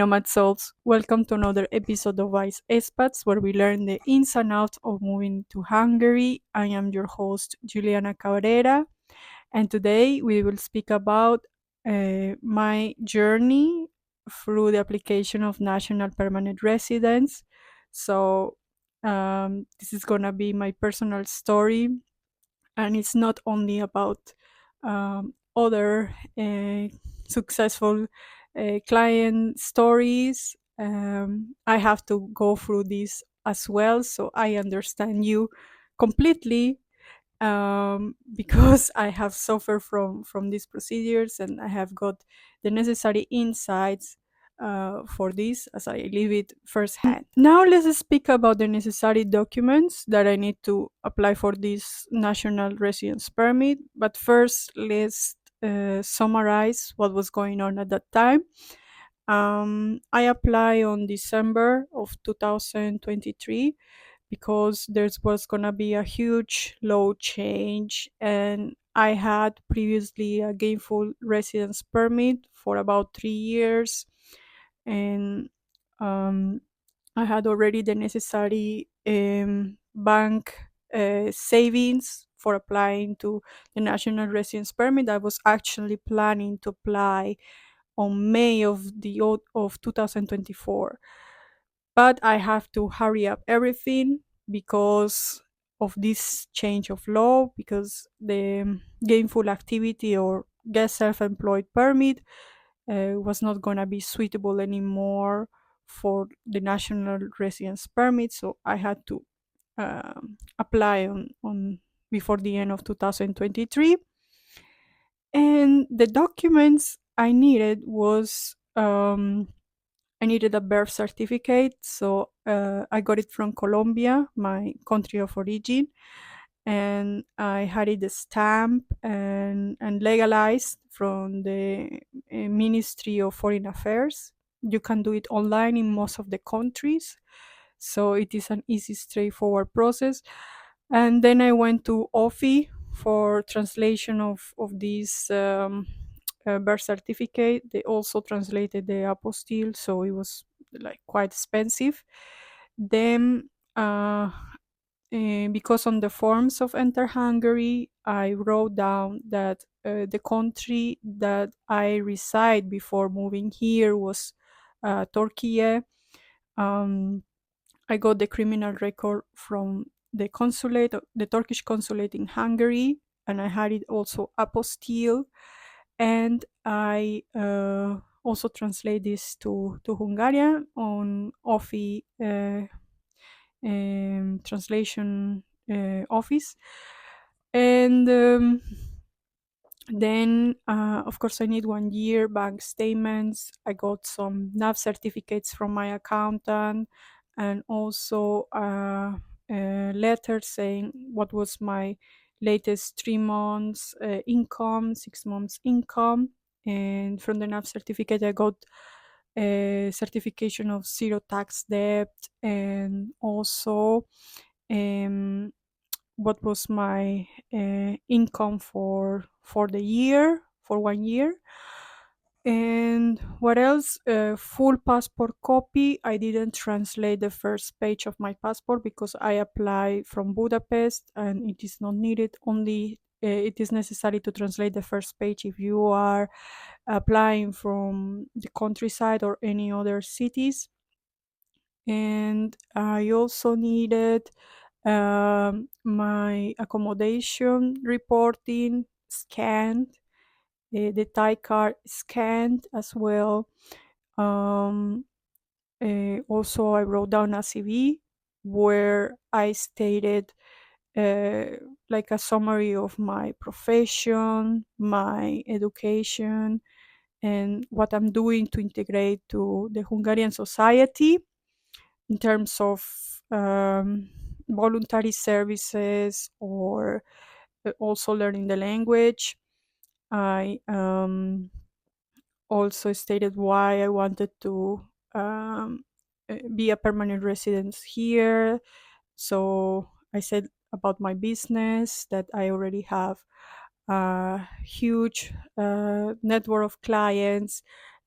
Nomad Souls. Welcome to another episode of Vice Expats, where we learn the ins and outs of moving to Hungary. I am your host, Juliana Cabrera, and today we will speak about my journey through the application of National Permanent Residence. So, this is gonna be my personal story, and it's not only about other successful client stories. I have to go through this as well, so I understand you completely, because I have suffered from these procedures and I have got the necessary insights for this as I live it firsthand. Now let's speak about the necessary documents that I need to apply for this national residence permit. But first, let's summarize what was going on at that time. I applied on December of 2023 because there was gonna be a huge law change, and I had previously a gainful residence permit for about 3 years, and um, I had already the necessary bank savings for applying to the national residence permit. I was actually planning to apply on May of 2024, but I have to hurry up everything because of this change of law, because the gainful activity or get self-employed permit was not going to be suitable anymore for the national residence permit, so I had to apply on before the end of 2023. And the documents I needed was I needed a birth certificate, so I got it from Colombia, my country of origin, and I had it stamped and legalized from the Ministry of Foreign Affairs. You can do it online in most of the countries, so it is an easy, straightforward process. And then I went to OFI for translation of this birth certificate. They also translated the apostille, so it was like quite expensive. Then, because on the forms of Enter Hungary, I wrote down that the country that I reside before moving here was Turkey. Um, I got the criminal record from the consulate, the Turkish consulate in Hungary, and I had it also apostille, and I also translate this to Hungarian on OFI translation office. And then, of course, I need 1 year bank statements. I got some NAV certificates from my accountant, and also a letter saying what was my latest 3 months income, 6 months income. And from the NAV certificate, I got a certification of zero tax debt, and also um, what was my income for the year, for 1 year. And what else? Full passport copy. I didn't translate the first page of my passport because I apply from Budapest and it is not needed. Only it is necessary to translate the first page if you are applying from the countryside or any other cities. And I also needed my accommodation reporting scanned, the Thai card scanned as well. Um, Also, I wrote down a CV where I stated uh, like a summary of my profession, my education, and what I'm doing to integrate to the Hungarian society in terms of voluntary services or also learning the language. I also stated why I wanted to be a permanent resident here. So I said about my business that I already have a huge network of clients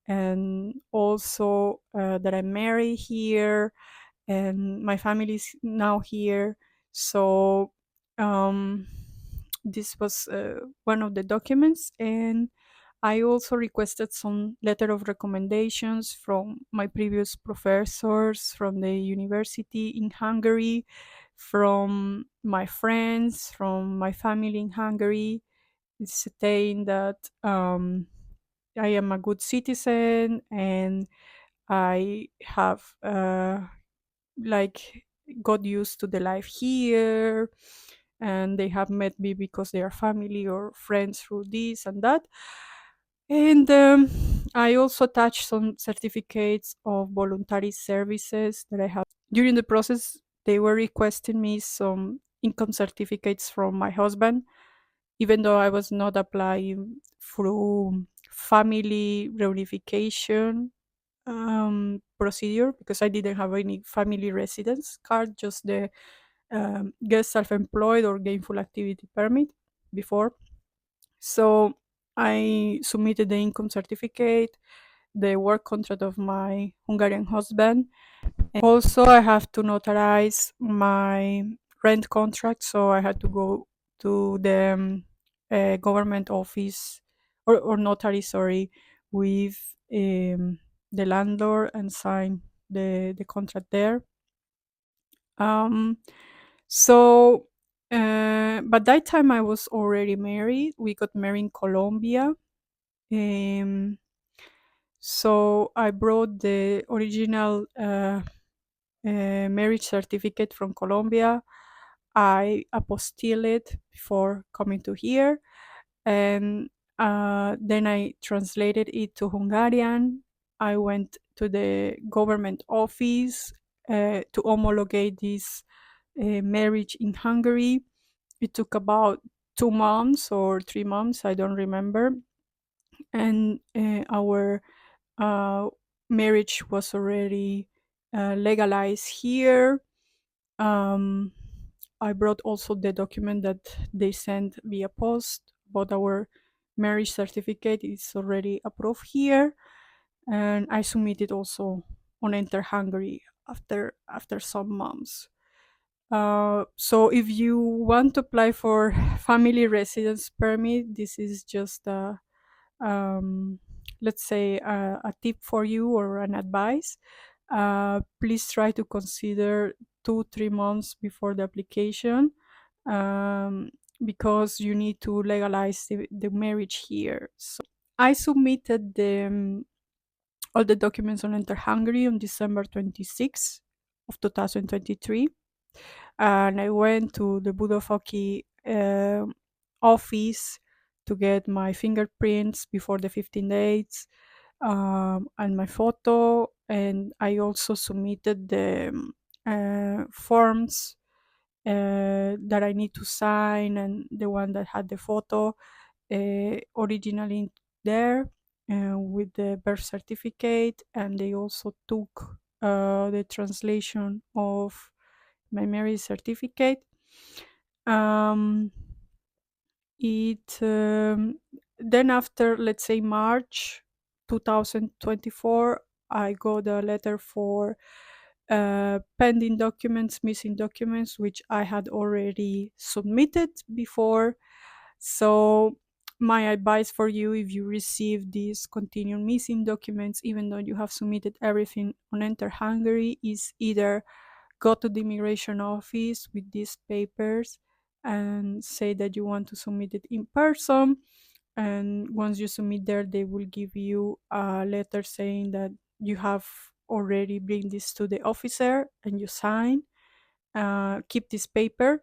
and also that I'm married here and my family is now here. So um, this was one of the documents, and I also requested some letter of recommendations from my previous professors from the university in Hungary, from my friends, from my family in Hungary, saying that I am a good citizen and I have like got used to the life here, and they have met me because they are family or friends through this and that. And I also attached some certificates of voluntary services that I have. During the process, they were requesting me some income certificates from my husband, even though I was not applying through family reunification procedure, because I didn't have any family residence card, just the get self-employed or gainful activity permit before. So I submitted the income certificate, the work contract of my Hungarian husband. And also, I have to notarize my rent contract, so I had to go to the government office or notary, sorry, with the landlord and sign the contract there. Um, so, but that time I was already married. We got married in Colombia. Um, so I brought the original marriage certificate from Colombia. I apostilled it before coming to here, and then I translated it to Hungarian. I went to the government office to homologate this marriage in Hungary. It took about 2 months or 3 months, I don't remember. And our uh, marriage was already legalized here. Um, I brought also the document that they sent via post about our marriage certificate. It's already approved here, and I submitted also on Enter Hungary after some months. So if you want to apply for family residence permit, this is just um, let's say a tip for you or an advice. Please try to consider 2-3 months before the application, um, because you need to legalize the marriage here. So I submitted all the documents on Enter Hungary on December 26th of 2023, and I went to the Budofoki office to get my fingerprints before the 15 days, and my photo, and I also submitted the forms that I need to sign, and the one that had the photo originally there with the birth certificate, and they also took the translation of my marriage certificate. Um, it Then after, let's say, March 2024, I got a letter for pending documents, missing documents, which I had already submitted before. So my advice for you, if you receive these continued missing documents even though you have submitted everything on Enter Hungary, is either go to the immigration office with these papers and say that you want to submit it in person, and once you submit there, they will give you a letter saying that you have already bring this to the officer and you sign, keep this paper.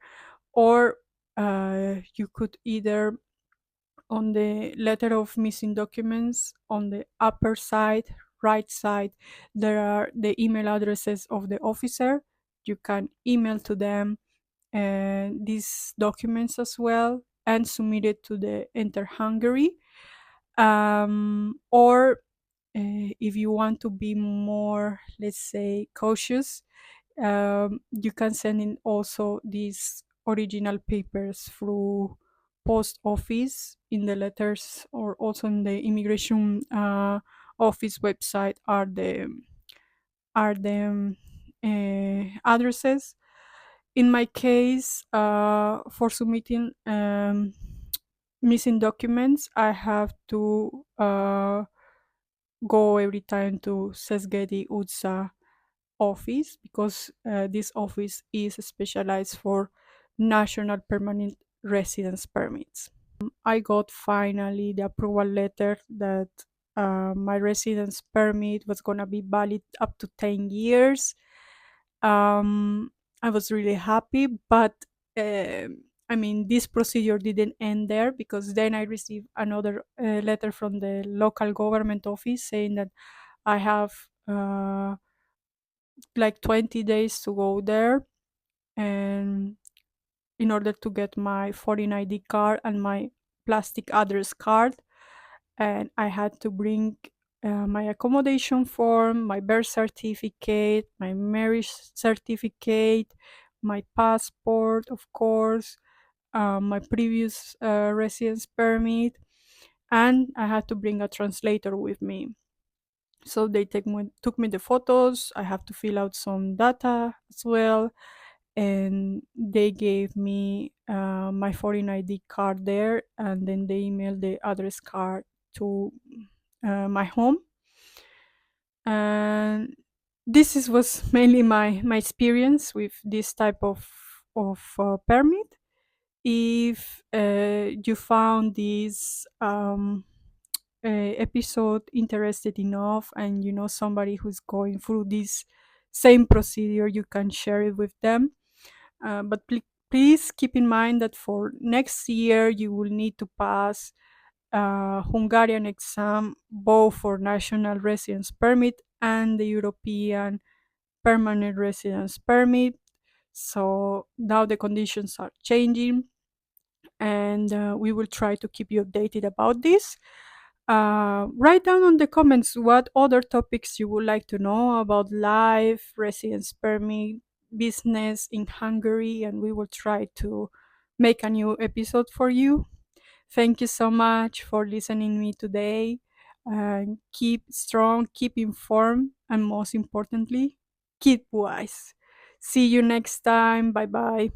Or you could either, on the letter of missing documents, on the upper side, right side, there are the email addresses of the officer. You can email to them these documents as well and submit it to the Enter Hungary. Or if you want to be more, let's say, cautious, you can send in also these original papers through post office in the letters, or also in the immigration office website are the addresses. In my case, for submitting missing documents, I have to go every time to Szegedi UTSA office, because this office is specialized for national permanent residence permits. I got finally the approval letter that my residence permit was gonna be valid up to 10 years. Um, I was really happy, but I mean, this procedure didn't end there, because then I received another letter from the local government office saying that I have like 20 days to go there, and in order to get my foreign ID card and my plastic address card, and I had to bring my accommodation form, my birth certificate, my marriage certificate, my passport, of course, my previous residence permit, and I had to bring a translator with me. So they took me the photos. I have to fill out some data as well, and they gave me my foreign ID card there, and then they emailed the address card to my home. And was mainly my experience with this type of permit. If you found this episode interested enough, and you know somebody who's going through this same procedure, you can share it with them. But please keep in mind that for next year you will need to pass Hungarian exam, both for national residence permit and the European permanent residence permit. So now the conditions are changing, and we will try to keep you updated about this. Write down on the comments what other topics you would like to know about life, residence permit, business in Hungary, and we will try to make a new episode for you. Thank you so much for listening me today. Keep strong, keep informed, and most importantly, keep wise. See you next time. Bye bye.